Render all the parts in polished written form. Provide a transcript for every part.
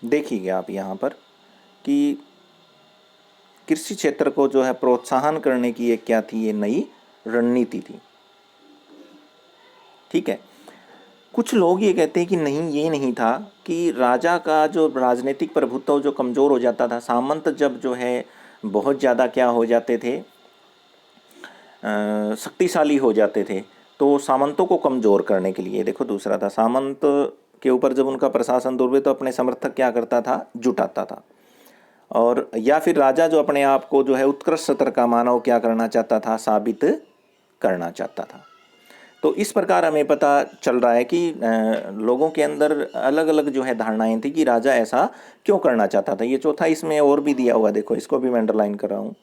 देखिए आप यहाँ पर कि कृषि क्षेत्र को जो है प्रोत्साहन करने की एक क्या थी, ये नई रणनीति थी। ठीक है। कुछ लोग ये कहते हैं कि नहीं, ये नहीं था, कि राजा का जो राजनीतिक प्रभुत्व जो कमज़ोर हो जाता था, सामंत जब जो है बहुत ज़्यादा क्या हो जाते थे, शक्तिशाली हो जाते थे, तो सामंतों को कमज़ोर करने के लिए देखो दूसरा था, सामंत के ऊपर जब उनका प्रशासन दुर्बल तो अपने समर्थक क्या करता था, जुटाता था। और या फिर राजा जो अपने आप को जो है उत्कृष्ट स्तर का मानव क्या करना चाहता था, साबित करना चाहता था। तो इस प्रकार हमें पता चल रहा है कि लोगों के अंदर अलग अलग जो है धारणाएं थी कि राजा ऐसा क्यों करना चाहता था। ये चौथा इसमें और भी दिया हुआ, देखो इसको भी मैं अंडरलाइन कर रहा हूँ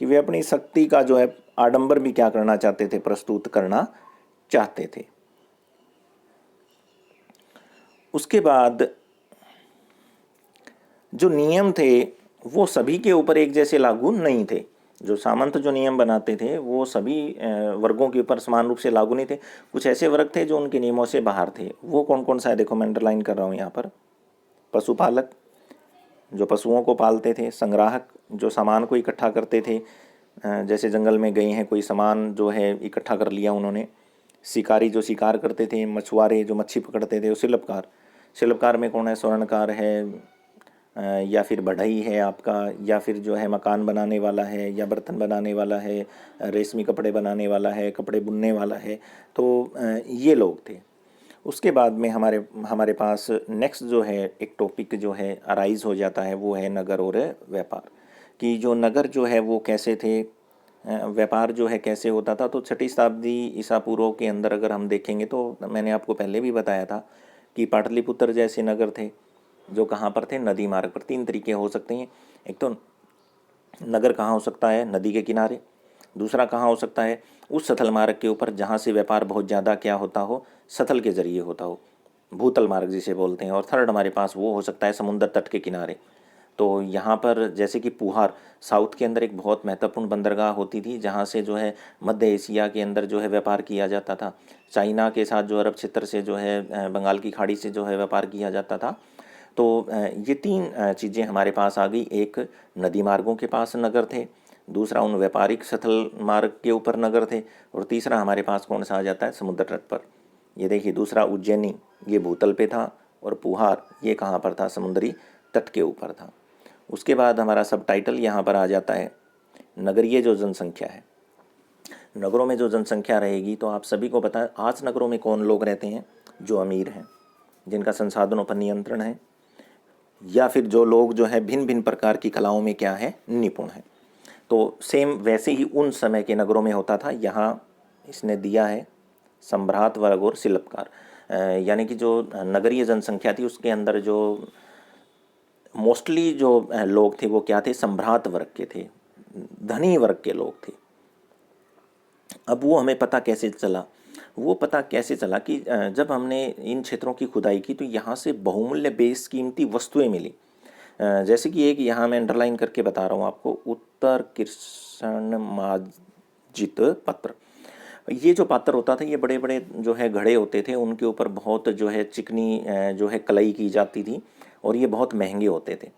कि वे अपनी शक्ति का जो है आडंबर भी क्या करना चाहते थे, प्रस्तुत करना चाहते थे। उसके बाद जो नियम थे वो सभी के ऊपर एक जैसे लागू नहीं थे। जो सामंत जो नियम बनाते थे वो सभी वर्गों के ऊपर समान रूप से लागू नहीं थे। कुछ ऐसे वर्ग थे जो उनके नियमों से बाहर थे। वो कौन कौन सा है, देखो मैं अंडरलाइन कर रहा हूँ यहाँ पर। पशुपालक जो पशुओं को पालते थे, संग्राहक जो सामान को इकट्ठा करते थे, जैसे जंगल में गए हैं कोई सामान जो है इकट्ठा कर लिया उन्होंने, शिकारी जो शिकार करते थे, मछुआरे जो मच्छी पकड़ते थे, और शिल्पकार, शिल्पकार में कौन है, स्वर्णकार है, या फिर बढ़ई है आपका, या फिर जो है मकान बनाने वाला है, या बर्तन बनाने वाला है, रेशमी कपड़े बनाने वाला है, कपड़े बुनने वाला है। तो ये लोग थे। उसके बाद में हमारे हमारे पास नेक्स्ट जो है एक टॉपिक जो है अराइज हो जाता है, वो है नगर और व्यापार। कि जो नगर जो है वो कैसे थे, व्यापार जो है कैसे होता था। तो छठी शताब्दी ईसा पूर्व के अंदर अगर हम देखेंगे तो मैंने आपको पहले भी बताया था कि पाटलिपुत्र जैसे नगर थे जो कहाँ पर थे, नदी मार्ग पर। तीन तरीके हो सकते हैं, एक तो नगर कहाँ हो सकता है, नदी के किनारे। दूसरा कहाँ हो सकता है, उस सथल मार्ग के ऊपर जहाँ से व्यापार बहुत ज़्यादा क्या होता हो, सथल के जरिए होता हो, भूतल मार्ग जिसे बोलते हैं। और थर्ड हमारे पास वो हो सकता है समुद्र तट के किनारे। तो यहाँ पर जैसे कि पुहार साउथ के अंदर एक बहुत महत्वपूर्ण बंदरगाह होती थी, जहाँ से जो है मध्य एशिया के अंदर जो है व्यापार किया जाता था। चाइना के साथ जो अरब क्षेत्र से जो है बंगाल की खाड़ी से जो है व्यापार किया जाता था। तो ये तीन चीज़ें हमारे पास आ गई। एक, नदी मार्गों के पास नगर थे। दूसरा, उन व्यापारिक स्थल मार्ग के ऊपर नगर थे। और तीसरा हमारे पास कौन सा आ जाता है, समुद्र तट पर। ये देखिए, दूसरा उज्जैनी ये भूतल पे था, और पुहार ये कहाँ पर था, समुद्री तट के ऊपर था। उसके बाद हमारा सब टाइटल यहाँ पर आ जाता है, नगरीय जो जनसंख्या है। नगरों में जो जनसंख्या रहेगी, तो आप सभी को पता है आज नगरों में कौन लोग रहते हैं, जो अमीर हैं, जिनका संसाधनों पर नियंत्रण है, या फिर जो लोग जो है भिन्न भिन्न प्रकार की कलाओं में क्या है, निपुण है। तो सेम वैसे ही उन समय के नगरों में होता था। यहाँ इसने दिया है सम्भ्रात वर्ग और शिल्पकार, यानी कि जो नगरीय जनसंख्या थी उसके अंदर जो मोस्टली जो लोग थे वो क्या थे, सम्भ्रात वर्ग के थे, धनी वर्ग के लोग थे। अब वो हमें पता कैसे चला, वो पता कैसे चला कि जब हमने इन क्षेत्रों की खुदाई की तो यहाँ से बहुमूल्य बेशकीमती वस्तुएं मिली। जैसे कि एक यहाँ मैं अंडरलाइन करके बता रहा हूँ आपको, उत्तर कृष्ण माजित पत्र। ये जो पात्र होता था, ये बड़े बड़े जो है घड़े होते थे, उनके ऊपर बहुत जो है चिकनी जो है कलई की जाती थी, और ये बहुत महंगे होते थे।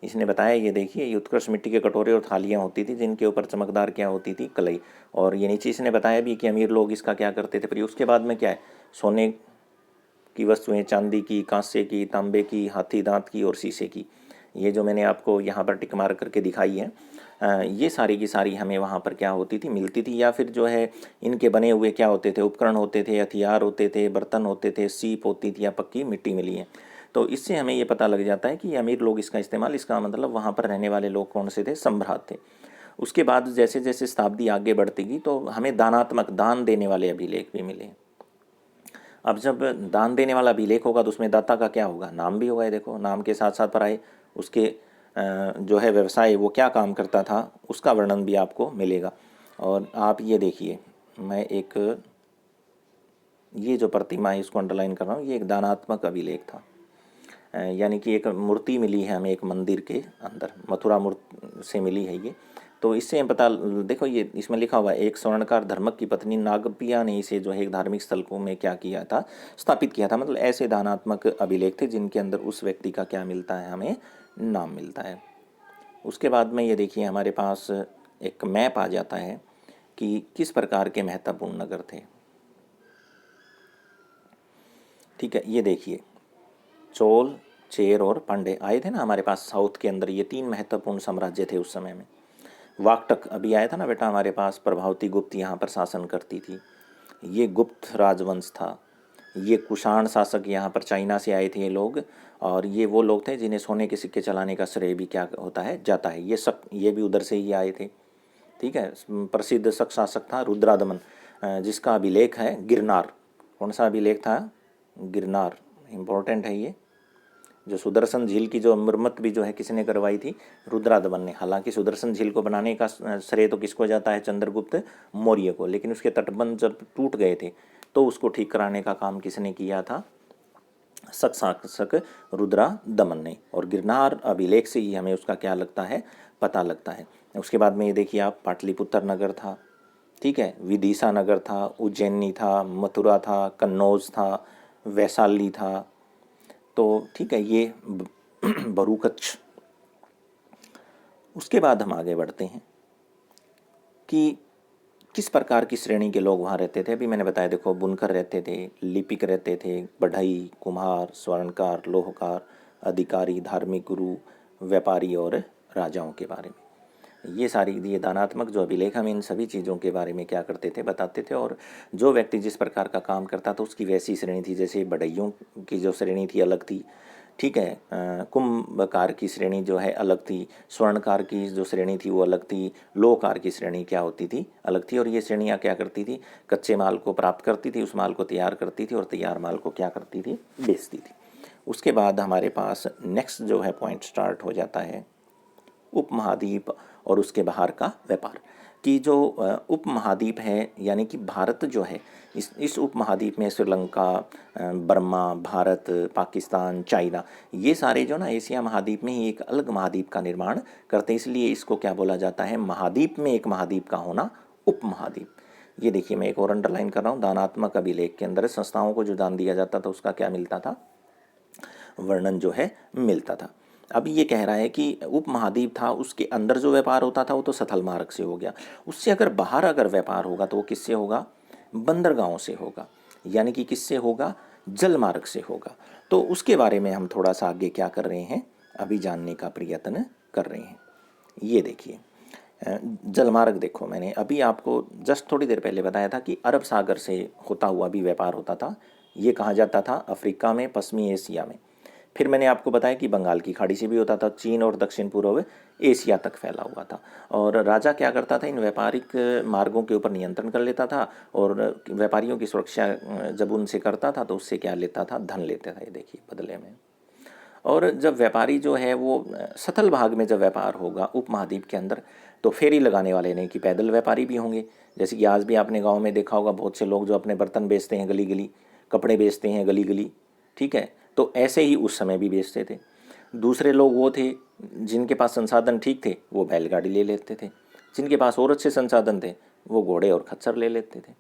इसने बताया, ये देखिए, ये उत्कृष्ट मिट्टी के कटोरे और थालियाँ होती थी जिनके ऊपर चमकदार क्या होती थी, कलई। और ये नीचे इसने बताया भी कि अमीर लोग इसका क्या करते थे। पर उसके बाद में क्या है, सोने की वस्तुएं, चांदी की, कांसे की, तांबे की, हाथी दांत की और शीशे की, ये जो मैंने आपको यहाँ पर टिक मार करके दिखाई है, ये सारी की सारी हमें वहाँ पर क्या होती थी, मिलती थी। या फिर जो है इनके बने हुए क्या होते थे, उपकरण होते थे, हथियार होते थे, बर्तन होते थे, सीप होती थी, या पक्की मिट्टी मिली है। तो इससे हमें ये पता लग जाता है कि अमीर लोग इसका इस्तेमाल, इसका मतलब वहाँ पर रहने वाले लोग कौन से थे, सम्भ्रात थे। उसके बाद जैसे जैसे शताब्दी आगे बढ़ती गई तो हमें दानात्मक, दान देने वाले अभिलेख भी मिले। अब जब दान देने वाला अभिलेख होगा तो उसमें दाता का क्या होगा, नाम भी होगा। देखो, नाम के साथ साथ पढ़ाई, उसके जो है व्यवसाय, वो क्या काम करता था, उसका वर्णन भी आपको मिलेगा। और आप ये देखिए, मैं एक ये जो प्रतिमा है इसको अंडरलाइन कर रहा हूँ, ये एक दानात्मक अभिलेख था। यानी कि एक मूर्ति मिली है हमें एक मंदिर के अंदर, मथुरा मूर्ति से मिली है ये। तो इससे पता देखो, ये इसमें लिखा हुआ है, एक स्वर्णकार धर्मक की पत्नी नागपिया ने इसे जो है एक धार्मिक स्थल को में क्या किया था, स्थापित किया था। मतलब ऐसे दानात्मक अभिलेख थे जिनके अंदर उस व्यक्ति का क्या मिलता है, हमें नाम मिलता है। उसके बाद में ये देखिए हमारे पास एक मैप आ जाता है कि किस प्रकार के महत्वपूर्ण नगर थे। ठीक है, ये देखिए चोल, चेर और पांडे आए थे ना हमारे पास साउथ के अंदर, ये 3 महत्वपूर्ण साम्राज्य थे उस समय में। वाकटक अभी आया था ना बेटा हमारे पास, प्रभावती गुप्त यहाँ पर शासन करती थी, ये गुप्त राजवंश था। ये कुषाण शासक यहाँ पर चाइना से आए थे ये लोग, और ये वो लोग थे जिन्हें सोने के सिक्के चलाने का श्रेय भी क्या होता है, जाता है। ये भी उधर से ही आए थे। ठीक है, प्रसिद्ध शक शासक था रुद्रादमन, जिसका अभिलेख है गिरनार। कौन सा अभिलेख था, गिरनार, इम्पोर्टेंट है ये। जो सुदर्शन झील की जो मरम्मत भी जो है किसने करवाई थी, रुद्रादमन ने। हालांकि सुदर्शन झील को बनाने का श्रेय तो किसको जाता है, चंद्रगुप्त मौर्य को, लेकिन उसके तटबंध जब टूट गए थे तो उसको ठीक कराने का काम किसने किया था, शक शासक रुद्रादमन ने। और गिरनार अभिलेख से ही हमें उसका क्या लगता है, पता लगता है। उसके बाद में ये देखिए आप, पाटलिपुत्र नगर था, ठीक है, विदिशा नगर था, उज्जैनी था, मथुरा था, कन्नौज था, वैशाली था। तो ठीक है, ये बरूकच्छ। उसके बाद हम आगे बढ़ते हैं कि किस प्रकार की श्रेणी के लोग वहाँ रहते थे। अभी मैंने बताया, देखो बुनकर रहते थे, लिपिक रहते थे, बढ़ई, कुम्हार, स्वर्णकार, लोहकार, अधिकारी, धार्मिक गुरु, व्यापारी और राजाओं के बारे में ये सारी ये दानात्मक जो अभिलेख हम इन सभी चीज़ों के बारे में क्या करते थे, बताते थे। और जो व्यक्ति जिस प्रकार का काम करता था उसकी वैसी श्रेणी थी। जैसे बढ़इयों की जो श्रेणी थी अलग थी, ठीक है, कुंभकार की श्रेणी जो है अलग थी, स्वर्णकार की जो श्रेणी थी वो अलग थी, लोहकार की श्रेणी क्या होती थी, अलग थी। और ये श्रेणियाँ क्या करती थी, कच्चे माल को प्राप्त करती थी, उस माल को तैयार करती थी और तैयार माल को क्या करती थी, बेचती थी। उसके बाद हमारे पास नेक्स्ट जो है पॉइंट स्टार्ट हो जाता है उपमहाद्वीप और उसके बाहर का व्यापार। कि जो उपमहाद्वीप है यानी कि भारत जो है, इस उपमहाद्वीप में श्रीलंका, बर्मा, भारत, पाकिस्तान, चाइना, ये सारे जो ना एशिया महाद्वीप में ही एक अलग महाद्वीप का निर्माण करते हैं। इसलिए इसको क्या बोला जाता है, महाद्वीप में एक महाद्वीप का होना, उपमहाद्वीप। ये देखिए मैं एक और अंडरलाइन कर रहा हूँ, दानात्मक अभिलेख के अंदर संस्थाओं को जो दान दिया जाता था उसका क्या मिलता था, वर्णन जो है मिलता था। अब ये कह रहा है कि उपमहाद्वीप था, उसके अंदर जो व्यापार होता था वो तो सथल मार्ग से हो गया। उससे अगर बाहर अगर व्यापार होगा तो वो किससे होगा, बंदरगाहों से होगा, यानी कि किससे होगा, जल मार्ग से होगा। तो उसके बारे में हम थोड़ा सा आगे क्या कर रहे हैं, अभी जानने का प्रयत्न कर रहे हैं। ये देखिए जलमार्ग, देखो मैंने अभी आपको जस्ट थोड़ी देर पहले बताया था कि अरब सागर से होता हुआ भी व्यापार होता था। ये कहा जाता था अफ्रीका में, पश्चिमी एशिया में। फिर मैंने आपको बताया कि बंगाल की खाड़ी से भी होता था, चीन और दक्षिण पूर्व एशिया तक फैला हुआ था। और राजा क्या करता था, इन व्यापारिक मार्गों के ऊपर नियंत्रण कर लेता था और व्यापारियों की सुरक्षा जब उनसे करता था तो उससे क्या लेता था, धन लेता था। ये देखिए बदले में। और जब व्यापारी जो है वो सतल भाग में जब व्यापार होगा उपमहाद्वीप के अंदर, तो फेरी लगाने वाले नहीं कि पैदल व्यापारी भी होंगे। जैसे कि आज भी आपने गांव में देखा होगा बहुत से लोग जो अपने बर्तन बेचते हैं गली गली, कपड़े बेचते हैं गली गली, ठीक है। तो ऐसे ही उस समय भी बेचते थे। दूसरे लोग वो थे जिनके पास संसाधन ठीक थे, वो बैलगाड़ी ले लेते थे। जिनके पास और अच्छे संसाधन थे वो घोड़े और खच्चर ले लेते थे,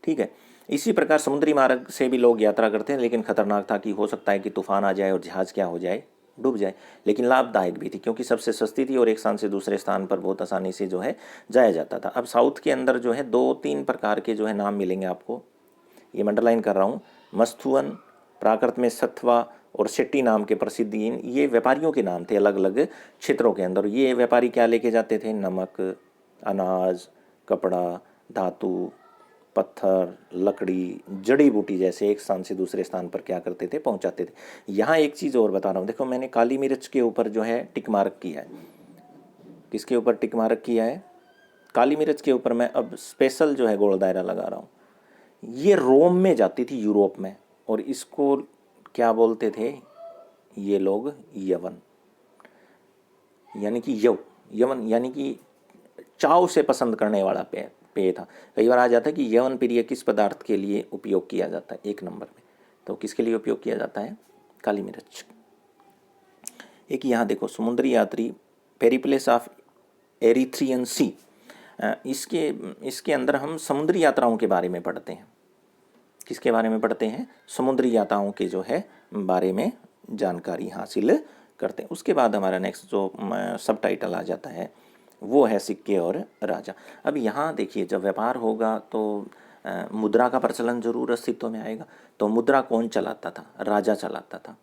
ठीक है। इसी प्रकार समुद्री मार्ग से भी लोग यात्रा करते हैं, लेकिन खतरनाक था कि हो सकता है कि तूफान आ जाए और जहाज़ क्या हो जाए, डूब जाए। लेकिन लाभदायक भी थी क्योंकि सबसे सस्ती थी और एक स्थान से दूसरे स्थान पर बहुत आसानी से जो है जाया जाता था। अब साउथ के अंदर जो है 2-3 प्रकार के जो है नाम मिलेंगे आपको, ये मैं अंडरलाइन कर रहा हूँ। मस्थुअन, प्राकृत में सत्वा और शेट्टी नाम के प्रसिद्ध ये व्यापारियों के नाम थे अलग अलग क्षेत्रों के अंदर। ये व्यापारी क्या लेके जाते थे, नमक, अनाज, कपड़ा, धातु, पत्थर, लकड़ी, जड़ी बूटी जैसे एक स्थान से दूसरे स्थान पर क्या करते थे, पहुंचाते थे। यहाँ एक चीज़ और बता रहा हूँ, देखो मैंने काली मिर्च के ऊपर जो है टिक मार्क किया है। किसके ऊपर टिक मार्क किया है, काली मिर्च के ऊपर मैं अब स्पेशल जो है गोल दायरा लगा रहा हूँ। ये रोम में जाती थी, यूरोप में, और इसको क्या बोलते थे ये लोग, यवन, यानी कि यवन यानी कि चाव से पसंद करने वाला पेय था। कई बार आ जाता है कि यवन प्रिय किस पदार्थ के लिए उपयोग किया जाता है, एक नंबर में, तो किसके लिए उपयोग किया जाता है, काली मिर्च। एक यहाँ देखो, समुद्री यात्री पेरिप्लस ऑफ एरिथ्रियन सी। इसके इसके अंदर हम समुद्री यात्राओं के बारे में पढ़ते हैं। किसके बारे में पढ़ते हैं? समुद्री यात्राओं के जो है बारे में जानकारी हासिल करते हैं। उसके बाद हमारा नेक्स्ट जो सब टाइटल आ जाता है वो है सिक्के और राजा। अब यहाँ देखिए, जब व्यापार होगा तो मुद्रा का प्रचलन जरूर अस्तित्व में आएगा। तो मुद्रा कौन चलाता था? राजा चलाता था।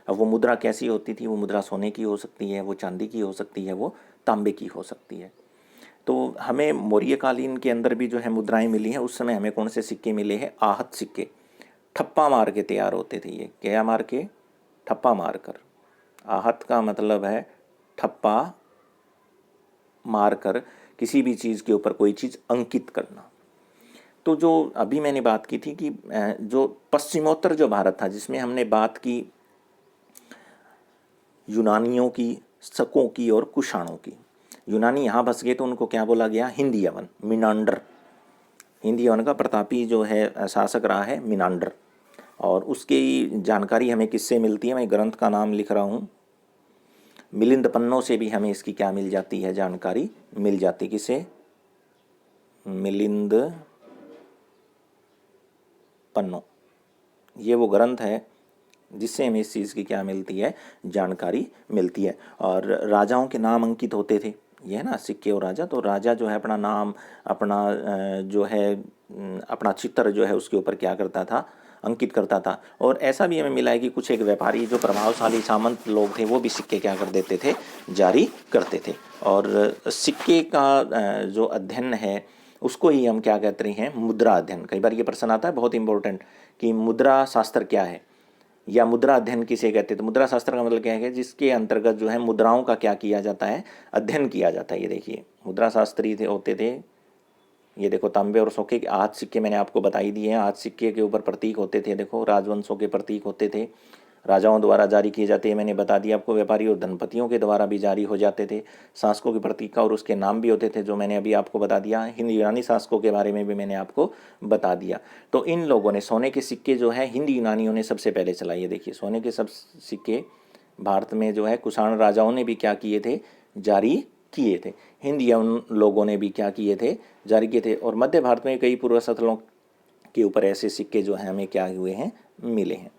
अब वो मुद्रा कैसी होती थी? वो मुद्रा सोने की हो सकती है, वो चांदी की हो सकती है, वो तांबे की हो सकती है। तो हमें मौर्यकालीन के अंदर भी जो है मुद्राएं मिली हैं। उस समय हमें कौन से सिक्के मिले हैं? आहत सिक्के। ठप्पा मार के तैयार होते थे ये। क्या मार के? ठप्पा मार कर। आहत का मतलब है ठप्पा मार कर किसी भी चीज़ के ऊपर कोई चीज़ अंकित करना। तो जो अभी मैंने बात की थी कि जो पश्चिमोत्तर जो भारत था, जिसमें हमने बात की यूनानियों की, शकों की और कुषाणों की। यूनानी यहाँ बस गए तो उनको क्या बोला गया? हिंदी यवन, मिनांडर। हिंदी यवन का प्रतापी जो है शासक रहा है मिनांडर। और उसकी जानकारी हमें किससे मिलती है? मैं ग्रंथ का नाम लिख रहा हूँ। मिलिंद पन्नों से भी हमें इसकी क्या मिल जाती है? जानकारी मिल जाती। किसे? मिलिंद पन्नों। ये वो ग्रंथ है जिससे हमें इस चीज़ की क्या मिलती है? जानकारी मिलती है। और राजाओं के नाम अंकित होते थे। ये है ना सिक्के और राजा। तो राजा जो है अपना नाम, अपना जो है अपना चित्र जो है उसके ऊपर क्या करता था? अंकित करता था। और ऐसा भी हमें मिला है कि कुछ एक व्यापारी जो प्रभावशाली सामंत लोग थे वो भी सिक्के क्या कर देते थे? जारी करते थे। और सिक्के का जो अध्ययन है उसको ही हम क्या कहते हैं? मुद्रा अध्ययन। कई बार ये प्रश्न आता है बहुत इंपॉर्टेंट कि मुद्रा शास्त्र क्या है या मुद्रा अध्ययन किसे कहते हैं। तो मुद्रा शास्त्र का मतलब क्या है? जिसके अंतर्गत जो है मुद्राओं का क्या किया जाता है? अध्ययन किया जाता है। ये देखिए मुद्रा शास्त्री होते थे। ये देखो तांबे और सोके के आहत सिक्के मैंने आपको बताई दिए हैं। आहत सिक्के के ऊपर प्रतीक होते थे। देखो राजवंशों के प्रतीक होते थे, राजाओं द्वारा जारी किए जाते हैं। मैंने बता दिया आपको व्यापारी और धनपतियों के द्वारा भी जारी हो जाते थे। शासकों के प्रतीक का और उसके नाम भी होते थे जो मैंने अभी आपको बता दिया। हिंदी यूनानी शासकों के बारे में भी मैंने आपको बता दिया। तो इन लोगों ने सोने के सिक्के जो है हिंदी यूनानियों ने सबसे पहले चलाए। ये देखिए सोने के सब सिक्के भारत में जो है कुषाण राजाओं ने भी क्या किए थे? जारी किए थे। हिंदी उन लोगों ने भी क्या किए थे? जारी किए थे। और मध्य भारत में कई पूर्व स्थलों के ऊपर ऐसे सिक्के जो हैं हमें क्या हुए हैं? मिले हैं।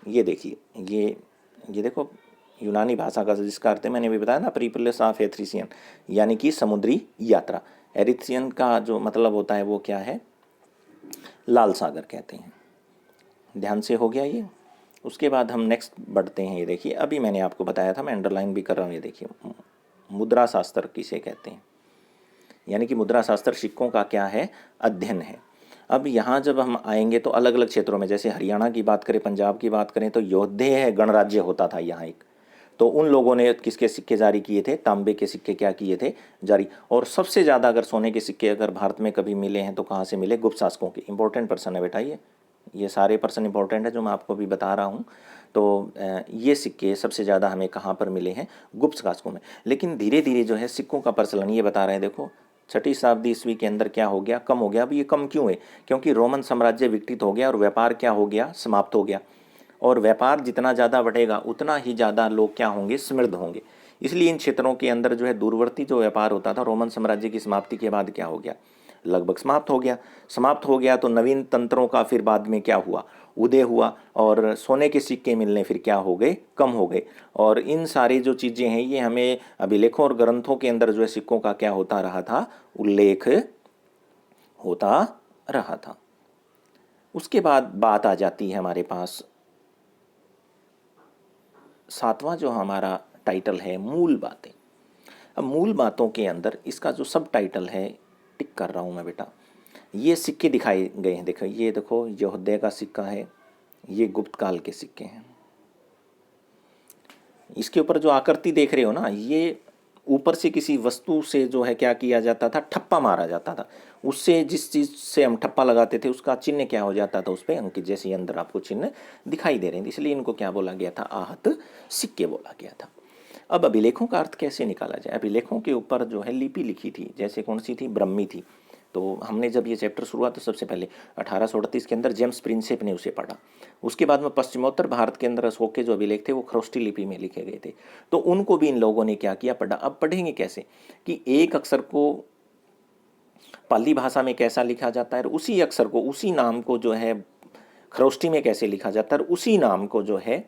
ये देखिए ये देखो यूनानी भाषा का जिसका अर्थ है मैंने भी बताया ना, प्रीपल्स ऑफ एथ्रिसियन, यानी कि समुद्री यात्रा। एरिथ्रियन का जो मतलब होता है वो क्या है? लाल सागर कहते हैं। ध्यान से हो गया ये। उसके बाद हम नेक्स्ट बढ़ते हैं। ये देखिए अभी मैंने आपको बताया था, मैं अंडरलाइन भी कर रहा हूँ। ये देखिए मुद्रा शास्त्र किसे कहते हैं? यानी कि मुद्रा शास्त्र सिक्कों का क्या है? अध्ययन है। अब यहाँ जब हम आएंगे तो अलग अलग क्षेत्रों में, जैसे हरियाणा की बात करें, पंजाब की बात करें, तो योद्धे गणराज्य होता था यहाँ एक। तो उन लोगों ने किसके सिक्के जारी किए थे? तांबे के सिक्के क्या किए थे? जारी। और सबसे ज़्यादा अगर सोने के सिक्के अगर भारत में कभी मिले हैं तो कहाँ से मिले? गुप्त शासकों के। इंपॉर्टेंट पर्सन है बेटा ये सारे पर्सन इंपॉर्टेंट है जो मैं आपको भी बता रहा हूँ। तो ये सिक्के सबसे ज़्यादा हमें कहाँ पर मिले हैं? गुप्त शासकों में। लेकिन धीरे धीरे जो है सिक्कों का प्रचलन, ये बता रहे हैं देखो 6वीं शताब्दी ईस्वी के अंदर क्या हो गया? कम हो गया। अब ये कम क्यों है? क्योंकि रोमन साम्राज्य विकसित हो गया और व्यापार क्या हो गया? समाप्त हो गया। और व्यापार जितना ज़्यादा बढ़ेगा उतना ही ज़्यादा लोग क्या होंगे? समृद्ध होंगे। इसलिए इन क्षेत्रों के अंदर जो है दूरवर्ती जो व्यापार होता था रोमन साम्राज्य की समाप्ति के बाद क्या हो गया? लगभग समाप्त हो गया। समाप्त हो गया तो नवीन तंत्रों का फिर बाद में क्या हुआ? उदय हुआ। और सोने के सिक्के मिलने फिर क्या हो गए? कम हो गए। और इन सारी जो चीज़ें हैं ये हमें अभिलेखों और ग्रंथों के अंदर जो है सिक्कों का क्या होता रहा था? उल्लेख होता रहा था। उसके बाद बात आ जाती है हमारे पास 7वां जो हमारा टाइटल है, मूल बातें। अब मूल बातों के अंदर इसका जो सब टाइटल है, टिक कर रहा हूँ मैं बेटा, ये सिक्के दिखाए गए हैं। देखो ये देखो यहोदय का सिक्का है, ये गुप्त काल के सिक्के हैं। इसके ऊपर जो आकृति देख रहे हो ना, ये ऊपर से किसी वस्तु से जो है क्या किया जाता था? ठप्पा मारा जाता था। उससे जिस चीज़ से हम ठप्पा लगाते थे उसका चिन्ह क्या हो जाता था? उस पर अंकित, जैसे अंदर आपको चिन्ह दिखाई दे रहे हैं। इसलिए इनको क्या बोला गया था? आहत सिक्के बोला गया था। अब अभिलेखों का अर्थ कैसे निकाला जाए? अभिलेखों के ऊपर जो है लिपि लिखी थी, जैसे कौन सी थी? ब्रह्मी थी। तो हमने जब ये चैप्टर शुरू हुआ तो सबसे पहले 1838 के अंदर जेम्स प्रिंसेप ने उसे पढ़ा। उसके बाद में पश्चिमोत्तर भारत के अंदर अशोक के जो अभिलेख थे वो खरोष्टी लिपि में लिखे गए थे, तो उनको भी इन लोगों ने क्या किया, पढ़ा। अब पढ़ेंगे कैसे कि एक अक्षर को पाली भाषा में कैसा लिखा जाता है और उसी अक्षर को, उसी नाम को जो है खरोष्टी में कैसे लिखा जाता है और उसी नाम को जो है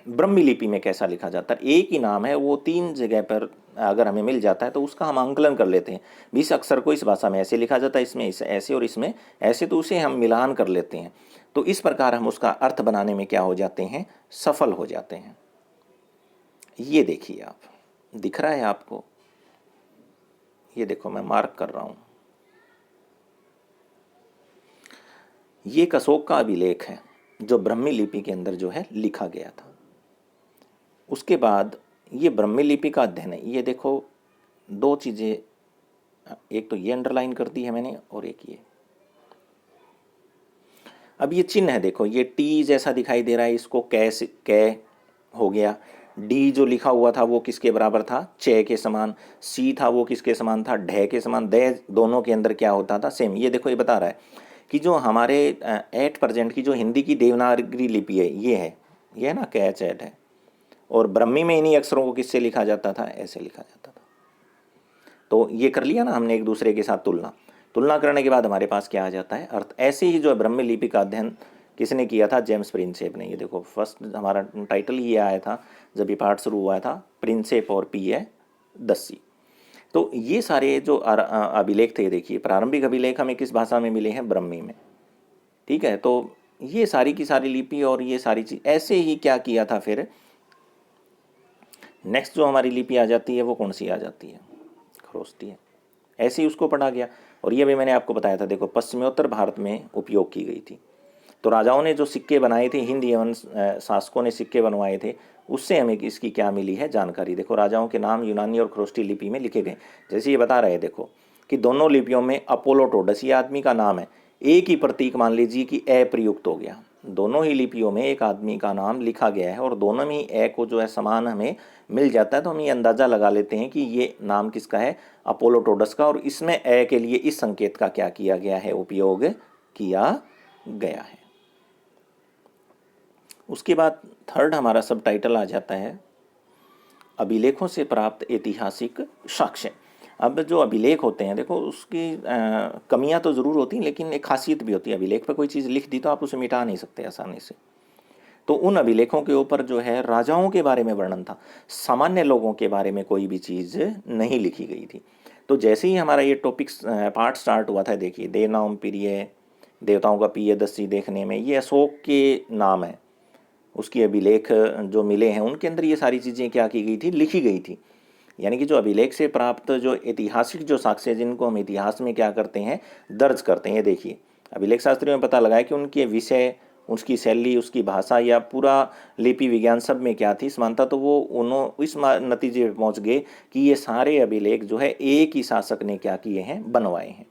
ब्रह्मी लिपि में कैसा लिखा जाता है। एक ही नाम है, वो 3 जगह पर अगर हमें मिल जाता है तो उसका हम आंकलन कर लेते हैं। 20 अक्षर को इस भाषा में ऐसे लिखा जाता है, इसमें ऐसे और इसमें ऐसे, तो उसे हम मिलान कर लेते हैं। तो इस प्रकार हम उसका अर्थ बनाने में क्या हो जाते हैं, सफल हो जाते हैं। ये देखिए आप, दिख रहा है आपको, ये देखो मैं मार्क कर रहा हूं, ये एक अशोक का अभिलेख है जो ब्रह्मी लिपि के अंदर जो है लिखा गया था। उसके बाद ये ब्रह्मी लिपि का अध्ययन है। ये देखो 2 चीज़ें, एक तो ये अंडरलाइन कर दी है मैंने और एक ये। अब ये चिन्ह है, देखो ये टी जैसा दिखाई दे रहा है, इसको कै हो गया। डी जो लिखा हुआ था वो किसके बराबर था, च के समान। सी था वो किसके समान था, ढ के समान। द दोनों के अंदर क्या होता था, सेम। ये देखो ये बता रहा है कि जो हमारे एट प्रेजेंट की जो हिंदी की देवनागरी लिपि है, ये है ना, कैच एट है। और ब्रह्मी में इन्हीं अक्षरों को किससे लिखा जाता था, ऐसे लिखा जाता था। तो ये कर लिया ना हमने एक दूसरे के साथ तुलना करने के बाद हमारे पास क्या आ जाता है, अर्थ। ऐसे ही जो है ब्रह्मी लिपि का अध्ययन किसने किया था, जेम्स प्रिंसेप ने। ये देखो फर्स्ट हमारा टाइटल ये आया था जब ये पाठ शुरू हुआ था, प्रिंसेप और P.A. दस्सी। तो ये सारे जो अभिलेख थे, देखिए प्रारंभिक अभिलेख हमें किस भाषा में मिले हैं, ब्रह्मी में। ठीक है, तो ये सारी की सारी लिपि और ये सारी चीज ऐसे ही क्या किया था। फिर नेक्स्ट जो हमारी लिपि आ जाती है वो कौन सी आ जाती है, खरोष्टी है। ऐसे ही उसको पढ़ा गया। और ये भी मैंने आपको बताया था, देखो पश्चिमोत्तर भारत में उपयोग की गई थी। तो राजाओं ने जो सिक्के बनाए थे, हिंद एवं शासकों ने सिक्के बनवाए थे, उससे हमें इसकी क्या मिली है जानकारी। देखो राजाओं के नाम यूनानी और खरोष्टी लिपि में लिखे गए। जैसे ये बता रहे हैं देखो कि दोनों लिपियों में अपोलोटोडस, ये आदमी का नाम है, एक ही प्रतीक मान लीजिए कि ए प्रयुक्त हो गया। दोनों ही लिपियों में एक आदमी का नाम लिखा गया है और दोनों में ही ए को जो है समान हमें मिल जाता है। तो हम ये अंदाज़ा लगा लेते हैं कि ये नाम किसका है, अपोलोटोडस का। और इसमें ए के लिए इस संकेत का क्या किया गया है, उपयोग किया गया है। उसके बाद थर्ड हमारा सब टाइटल आ जाता है, अभिलेखों से प्राप्त ऐतिहासिक साक्ष्य। अब जो अभिलेख होते हैं, देखो उसकी कमियां तो ज़रूर होती हैं, लेकिन एक खासियत भी होती है। अभिलेख पर कोई चीज़ लिख दी तो आप उसे मिटा नहीं सकते आसानी से। तो उन अभिलेखों के ऊपर जो है राजाओं के बारे में वर्णन था, सामान्य लोगों के बारे में कोई भी चीज़ नहीं लिखी गई थी। तो जैसे ही हमारा ये टॉपिक पार्ट स्टार्ट हुआ था, देखिए देवनाम प्रिय, देवताओं का P.A. दस्सी देखने में, ये अशोक के नाम है, उसकी अभिलेख जो मिले हैं उनके अंदर ये सारी चीज़ें क्या की गई थी, लिखी गई थी। यानी कि जो अभिलेख से प्राप्त जो ऐतिहासिक जो साक्ष्य, जिनको हम इतिहास में क्या करते हैं, दर्ज करते हैं। देखिए अभिलेख शास्त्रियों में पता लगा है कि उनके विषय, उसकी शैली, उसकी भाषा या पूरा लिपि विज्ञान सब में क्या थी समानता। तो वो उन्होंने इस नतीजे पे पहुंच गए कि ये सारे अभिलेख जो है एक ही शासक ने क्या किए हैं, बनवाए हैं।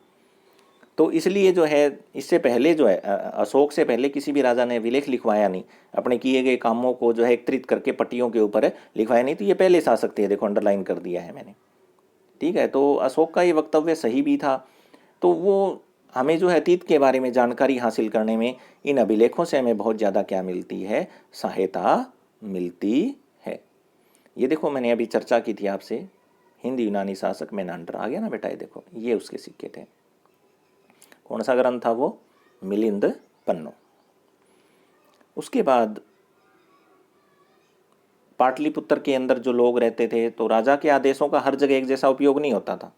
तो इसलिए जो है इससे पहले जो है अशोक से पहले किसी भी राजा ने अभिलेख लिखवाया नहीं, अपने किए गए कामों को जो है एकत्रित करके पट्टियों के ऊपर लिखवाया नहीं। तो ये पहले शासक थे, देखो अंडरलाइन कर दिया है मैंने। ठीक है, तो अशोक का ये वक्तव्य सही भी था। तो वो हमें जो है अतीत के बारे में जानकारी हासिल करने में इन अभिलेखों से हमें बहुत ज़्यादा क्या मिलती है, सहायता मिलती है। ये देखो मैंने अभी चर्चा की थी आपसे, हिंद यूनानी शासक मेनांडर आ गया ना बेटा, ये देखो ये उसके सिक्के थे। कौन सा ग्रंथ था वो, मिलिंद पन्नो। उसके बाद पाटलिपुत्र के अंदर जो लोग रहते थे, तो राजा के आदेशों का हर जगह एक जैसा उपयोग नहीं होता था।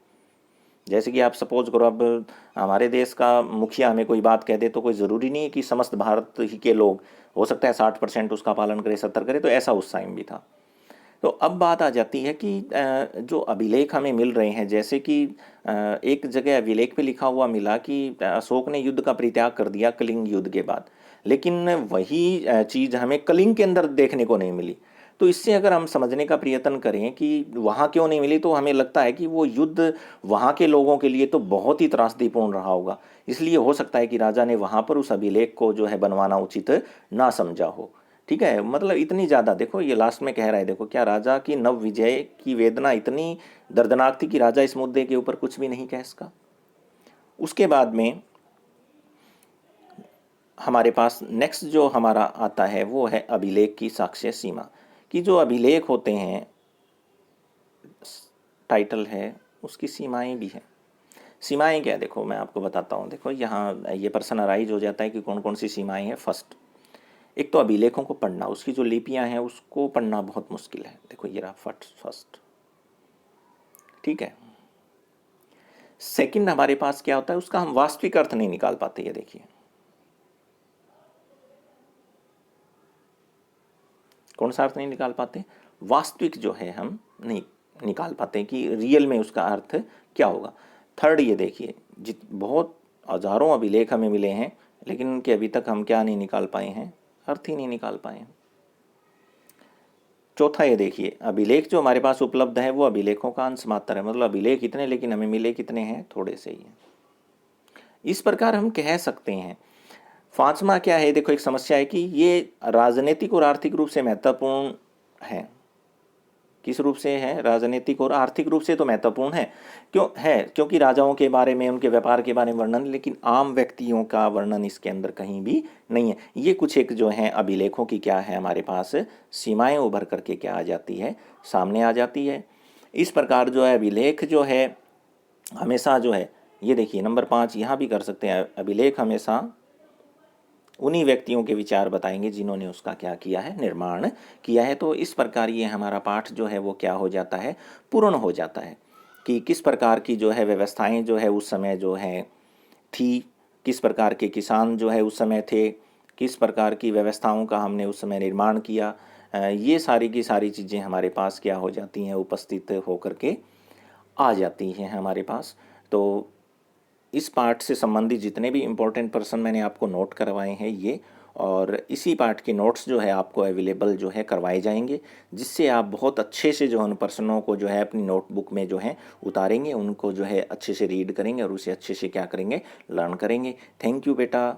जैसे कि आप सपोज करो, अब हमारे देश का मुखिया हमें कोई बात कह दे तो कोई ज़रूरी नहीं है कि समस्त भारत ही के लोग, हो सकता है 60% उसका पालन करे, 70 करे। तो ऐसा उस टाइम भी था। तो अब बात आ जाती है कि जो अभिलेख हमें मिल रहे हैं, जैसे कि एक जगह अभिलेख पे लिखा हुआ मिला कि अशोक ने युद्ध का परित्याग कर दिया कलिंग युद्ध के बाद, लेकिन वही चीज़ हमें कलिंग के अंदर देखने को नहीं मिली। तो इससे अगर हम समझने का प्रयत्न करें कि वहाँ क्यों नहीं मिली, तो हमें लगता है कि वो युद्ध वहाँ के लोगों के लिए तो बहुत ही त्रासदीपूर्ण रहा होगा। इसलिए हो सकता है कि राजा ने वहाँ पर उस अभिलेख को जो है बनवाना उचित ना समझा हो। ठीक है, मतलब इतनी ज़्यादा, देखो ये लास्ट में कह रहा है, देखो क्या राजा की नव विजय की वेदना इतनी दर्दनाक थी कि राजा इस मुद्दे के ऊपर कुछ भी नहीं कह सका। उसके बाद में हमारे पास नेक्स्ट जो हमारा आता है वो है अभिलेख की साक्ष्य सीमा। कि जो अभिलेख होते हैं, टाइटल है, उसकी सीमाएं भी हैं। सीमाएं क्या है, देखो मैं आपको बताता हूँ। देखो यहाँ ये पर्सन अराइज हो जाता है कि कौन कौन सी सीमाएं हैं। फर्स्ट, एक तो अभिलेखों को पढ़ना, उसकी जो लिपियां हैं उसको पढ़ना बहुत मुश्किल है। देखो ये रहा फर्स्ट, ठीक है। सेकंड, हमारे पास क्या होता है, उसका हम वास्तविक अर्थ नहीं निकाल पाते। ये देखिए, कौन सा अर्थ नहीं निकाल पाते, वास्तविक जो है हम नहीं निकाल पाते कि रियल में उसका अर्थ क्या होगा। थर्ड, ये देखिए, बहुत हजारों अभिलेख हमें मिले हैं, लेकिन उनके अभी तक हम क्या नहीं निकाल पाए हैं, अर्थ ही नहीं निकाल पाए हैं। चौथा, ये देखिए, अभिलेख जो हमारे पास उपलब्ध है वो अभिलेखों का अंश मात्र है। मतलब अभिलेख इतने, लेकिन हमें मिले कितने हैं, थोड़े से ही हैं। इस प्रकार हम कह सकते हैं। पांचवा क्या है, देखो एक समस्या है कि ये राजनीतिक और आर्थिक रूप से महत्वपूर्ण है। किस रूप से है, राजनीतिक और आर्थिक रूप से तो महत्वपूर्ण है। क्यों है, क्योंकि राजाओं के बारे में, उनके व्यापार के बारे में वर्णन, लेकिन आम व्यक्तियों का वर्णन इसके अंदर कहीं भी नहीं है। ये कुछ एक जो है अभिलेखों की क्या है, हमारे पास सीमाएं उभर करके क्या आ जाती है, सामने आ जाती है। इस प्रकार जो है अभिलेख जो है हमेशा जो है, ये देखिए नंबर 5 यहाँ भी कर सकते हैं, अभिलेख हमेशा उन्हीं व्यक्तियों के विचार बताएंगे जिन्होंने उसका क्या किया है, निर्माण किया है। तो इस प्रकार ये हमारा पाठ जो है वो क्या हो जाता है, पूर्ण हो जाता है कि किस प्रकार की जो है व्यवस्थाएं जो है उस समय जो है थी, किस प्रकार के किसान जो है उस समय थे, किस प्रकार की व्यवस्थाओं का हमने उस समय निर्माण किया। ये सारी की सारी चीज़ें हमारे पास क्या हो जाती हैं, उपस्थित होकर के आ जाती हैं हमारे पास। तो इस पार्ट से संबंधित जितने भी इम्पोर्टेंट पर्सन मैंने आपको नोट करवाए हैं ये, और इसी पार्ट के नोट्स जो है आपको अवेलेबल जो है करवाए जाएंगे, जिससे आप बहुत अच्छे से जो है उन पर्सनों को जो है अपनी नोटबुक में जो है उतारेंगे, उनको जो है अच्छे से रीड करेंगे और उसे अच्छे से क्या करेंगे, लर्न करेंगे। थैंक यू बेटा।